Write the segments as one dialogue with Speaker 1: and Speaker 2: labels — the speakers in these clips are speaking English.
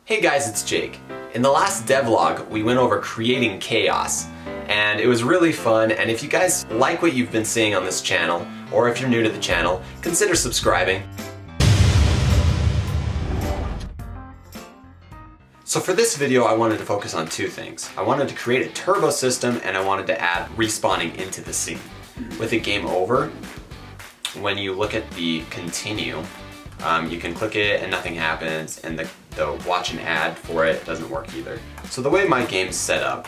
Speaker 1: Hey guys, it's Jake. In the last devlog, we went over creating chaos, and it was really fun, and if you guys like what you've been seeing on this channel, or if you're new to the channel, consider subscribing. So for this video, I wanted to focus on two things. I wanted to create a turbo system, and I wanted to add respawning into the scene. With a game over, when you look at the continue, you can click it and nothing happens, and the watch an ad for it doesn't work either. So the way my game's set up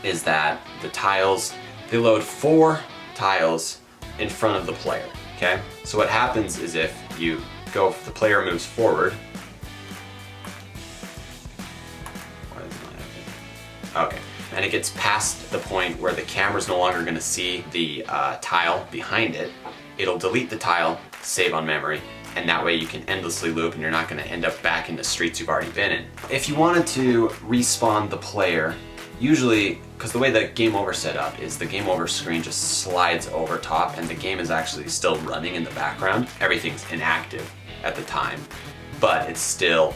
Speaker 1: is that the tiles, they load 4 tiles in front of the player, okay? So what happens is if the player moves forward, why is it not happening? Okay, and it gets past the point where the camera's no longer gonna see the tile behind it, it'll delete the tile, save on memory, and that way you can endlessly loop and you're not gonna end up back in the streets you've already been in. If you wanted to respawn the player, usually, because the way the game over set up is the game over screen just slides over top and the game is actually still running in the background. Everything's inactive at the time, but it's still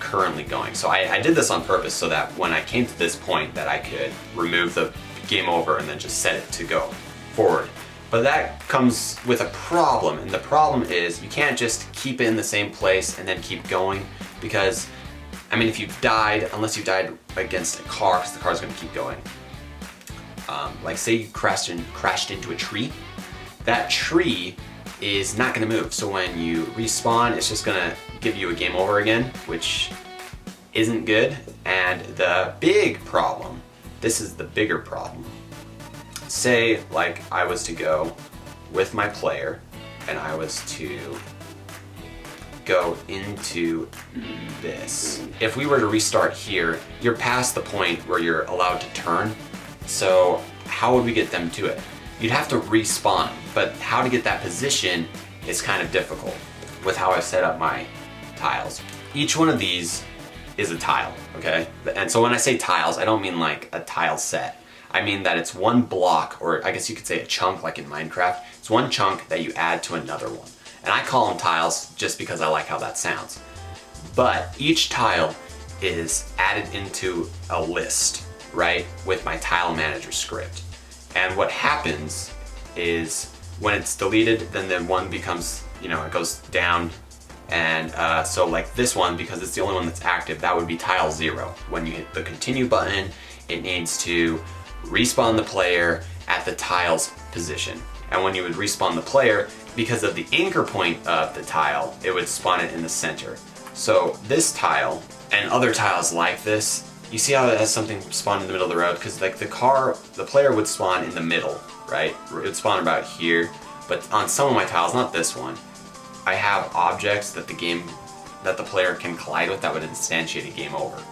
Speaker 1: currently going. So I did this on purpose so that when I came to this point that I could remove the game over and then just set it to go forward. But that comes with a problem, and the problem is you can't just keep it in the same place and then keep going, because, I mean, if you've died, unless you died against a car, because the car's gonna keep going. Like say you crashed into a tree, that tree is not gonna move. So when you respawn, it's just gonna give you a game over again, which isn't good. And the big problem, this is the bigger problem. Say, like, I was to go with my player and I was to go into this. If we were to restart here, you're past the point where you're allowed to turn. So how would we get them to it? You'd have to respawn, but how to get that position is kind of difficult with how I've set up my tiles. Each one of these is a tile, okay? And so when I say tiles, I don't mean like a tile set. I mean that it's one block, or I guess you could say a chunk like in Minecraft. It's one chunk that you add to another one. And I call them tiles just because I like how that sounds. But each tile is added into a list, right, with my tile manager script. And what happens is when it's deleted, then the one becomes, you know, it goes down. And so like this one, because it's the only one that's active, that would be tile 0. When you hit the continue button, it needs to respawn the player at the tile's position. And when you would respawn the player, because of the anchor point of the tile, it would spawn it in the center. So this tile and other tiles like this, you see how it has something spawned in the middle of the road? Because like the player would spawn in the middle, right? It would spawn about here. But on some of my tiles, not this one, I have objects that the player can collide with that would instantiate a game over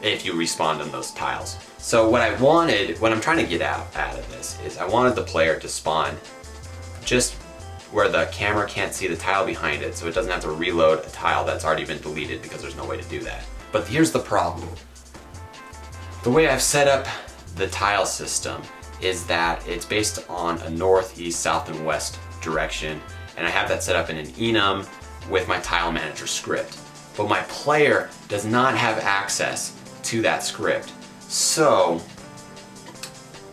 Speaker 1: if you respawned on those tiles. So what I'm trying to get out of this is I wanted the player to spawn just where the camera can't see the tile behind it, so it doesn't have to reload a tile that's already been deleted, because there's no way to do that. But here's the problem. The way I've set up the tile system is that it's based on a north, east, south, and west direction, and I have that set up in an enum with my tile manager script. But my player does not have access to that script. So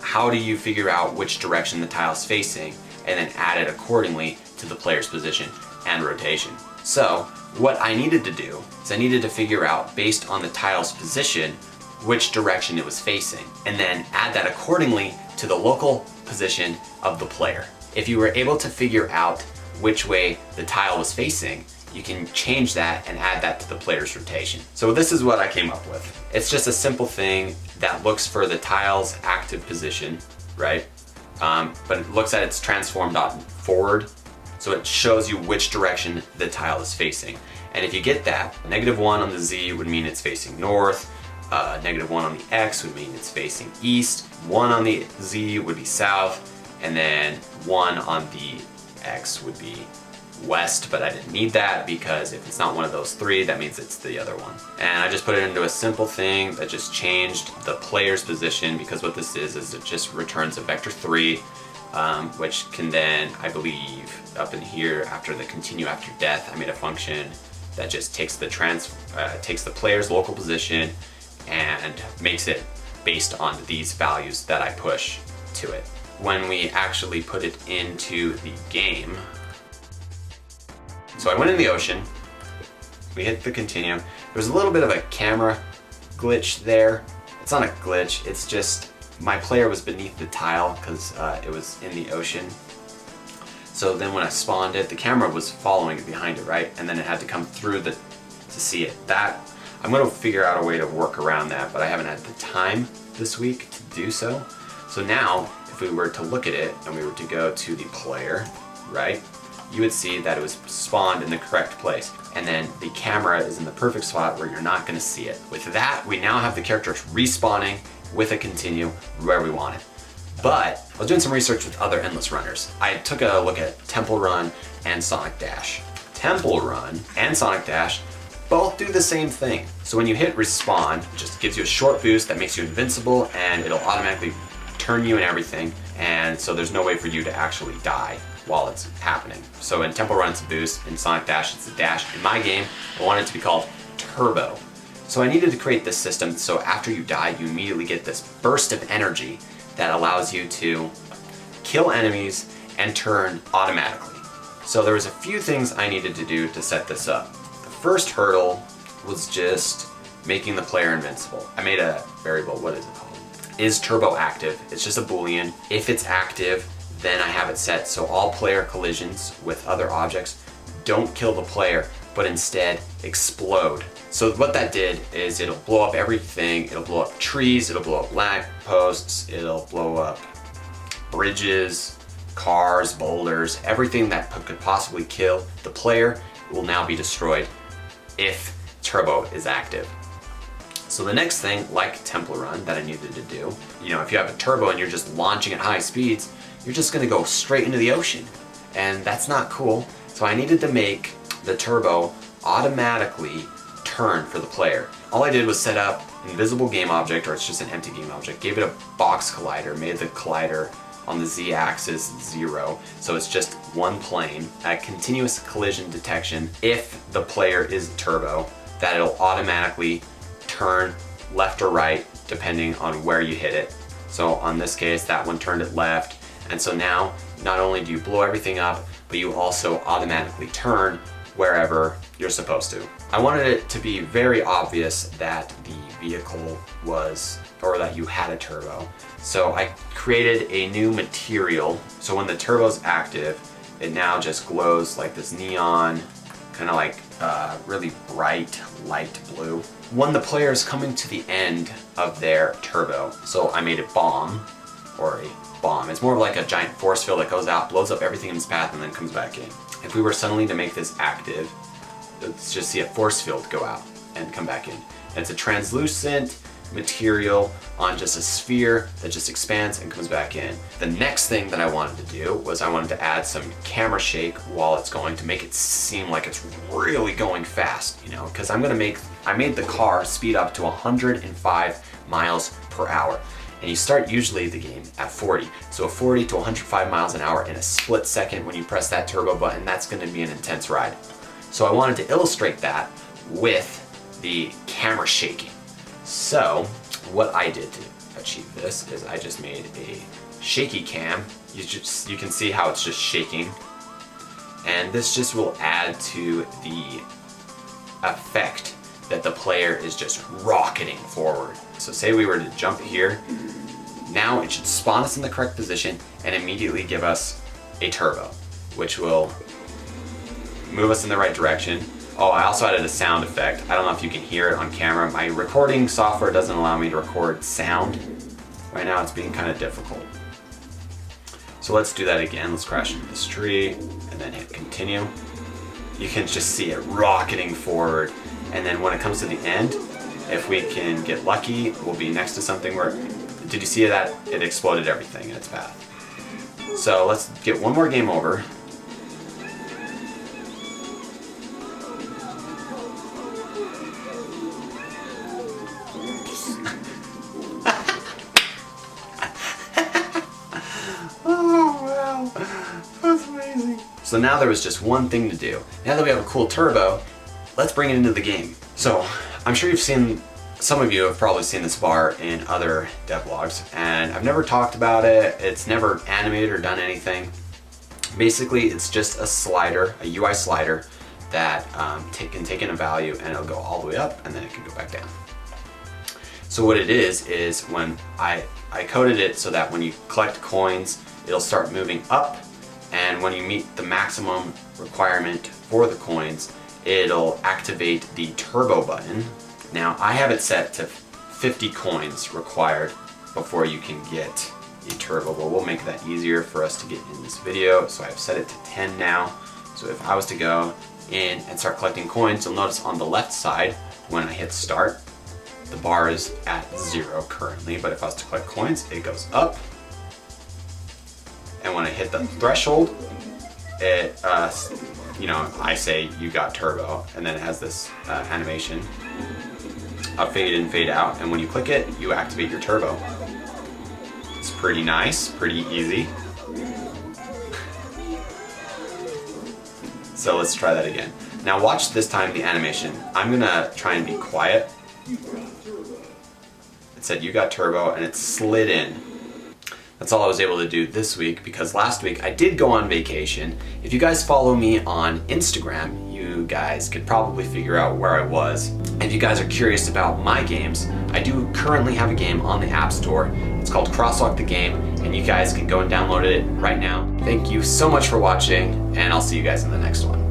Speaker 1: how do you figure out which direction the tile is facing and then add it accordingly to the player's position and rotation? So what I needed to do is I needed to figure out, based on the tile's position, which direction it was facing, and then add that accordingly to the local position of the player. If you were able to figure out which way the tile was facing, you can change that and add that to the player's rotation. So this is what I came up with. It's just a simple thing that looks for the tile's active position, right? But it looks at its transform dot forward, so it shows you which direction the tile is facing. And if you get that, -1 on the Z would mean it's facing north, -1 on the X would mean it's facing east, 1 on the Z would be south, and then 1 on the X would be west, but I didn't need that because if it's not one of those 3, that means it's the other one. And I just put it into a simple thing that just changed the player's position, because what this is it just returns a vector 3, which can then, I believe, up in here after the continue after death, I made a function that just takes the player's local position and makes it based on these values that I push to it. When we actually put it into the game, so I went in the ocean, we hit the continue. There was a little bit of a camera glitch there. It's not a glitch, it's just my player was beneath the tile because it was in the ocean. So then when I spawned it, the camera was following it behind it, right? And then it had to come through to see it. I'm gonna figure out a way to work around that, but I haven't had the time this week to do so. So now, if we were to look at it and we were to go to the player, right? You would see that it was spawned in the correct place. And then the camera is in the perfect spot where you're not gonna see it. With that, we now have the characters respawning with a continue where we want it. But I was doing some research with other endless runners. I took a look at Temple Run and Sonic Dash. Temple Run and Sonic Dash both do the same thing. So when you hit respawn, it just gives you a short boost that makes you invincible and it'll automatically turn you and everything. And so there's no way for you to actually die while it's happening. So in Temple Run it's a boost, in Sonic Dash it's a dash. In my game, I want it to be called Turbo. So I needed to create this system so after you die, you immediately get this burst of energy that allows you to kill enemies and turn automatically. So there was a few things I needed to do to set this up. The first hurdle was just making the player invincible. I made a variable, what is it called? Is turbo active? It's just a boolean. If it's active, then I have it set so all player collisions with other objects don't kill the player, but instead explode. So what that did is it'll blow up everything. It'll blow up trees, it'll blow up lamp posts, it'll blow up bridges, cars, boulders, everything that could possibly kill the player will now be destroyed if turbo is active. So the next thing, like Temple Run, that I needed to do, if you have a turbo and you're just launching at high speeds, you're just gonna go straight into the ocean. And that's not cool. So I needed to make the turbo automatically turn for the player. All I did was set up invisible game object, or it's just an empty game object, gave it a box collider, made the collider on the z-axis 0, so it's just one plane, at continuous collision detection. If the player is turbo, that it'll automatically turn left or right depending on where you hit it. So on this case, that one turned it left, and so now not only do you blow everything up, but you also automatically turn wherever you're supposed to. I wanted it to be very obvious that the vehicle was, or that you had a turbo. So I created a new material. So when the turbo's active, it now just glows like this neon, kind of like really bright light blue. When the player is coming to the end of their turbo, so I made a bomb, or a bomb. It's more of like a giant force field that goes out, blows up everything in its path, and then comes back in. If we were suddenly to make this active, let's just see a force field go out and come back in. And it's a translucent material on just a sphere that just expands and comes back in. The next thing that I wanted to do was I wanted to add some camera shake while it's going to make it seem like it's really going fast, because I made the car speed up to 105 miles per hour. And you start usually the game at 40. So 40 to 105 miles an hour in a split second when you press that turbo button, that's gonna be an intense ride. So I wanted to illustrate that with the camera shaking. So what I did to achieve this is I just made a shaky cam. You can see how it's just shaking. And this just will add to the effect that the player is just rocketing forward. So say we were to jump here, now it should spawn us in the correct position and immediately give us a turbo, which will move us in the right direction. Oh, I also added a sound effect. I don't know if you can hear it on camera. My recording software doesn't allow me to record sound. Right now it's being kind of difficult. So let's do that again. Let's crash into this tree and then hit continue. You can just see it rocketing forward. And then when it comes to the end, if we can get lucky, we'll be next to something where, did you see that? It exploded everything in its path. So let's get one more game over. Oh wow, that's amazing. So now there was just one thing to do. Now that we have a cool turbo, let's bring it into the game. So I'm sure some of you have probably seen this bar in other devlogs, and I've never talked about it. It's never animated or done anything. Basically, it's just a slider, a UI slider that can take in a value and it'll go all the way up and then it can go back down. So what it is when I coded it so that when you collect coins, it'll start moving up, and when you meet the maximum requirement for the coins, it'll activate the turbo button. Now I have it set to 50 coins required before you can get a turbo, but we'll make that easier for us to get in this video. So I've set it to 10 now. So if I was to go in and start collecting coins, you'll notice on the left side when I hit start, the bar is at 0 currently, but if I was to collect coins, it goes up. And when I hit the threshold, it, I say you got turbo, and then it has this animation of fade in, fade out, and when you click it, you activate your turbo. It's pretty nice, pretty easy. So let's try that again. Now watch this time the animation. I'm gonna try and be quiet. It said you got turbo and it slid in. That's all I was able to do this week because last week I did go on vacation. If you guys follow me on Instagram, you guys could probably figure out where I was. If you guys are curious about my games, I do currently have a game on the App Store. It's called Crosswalk the Game, and you guys can go and download it right now. Thank you so much for watching, and I'll see you guys in the next one.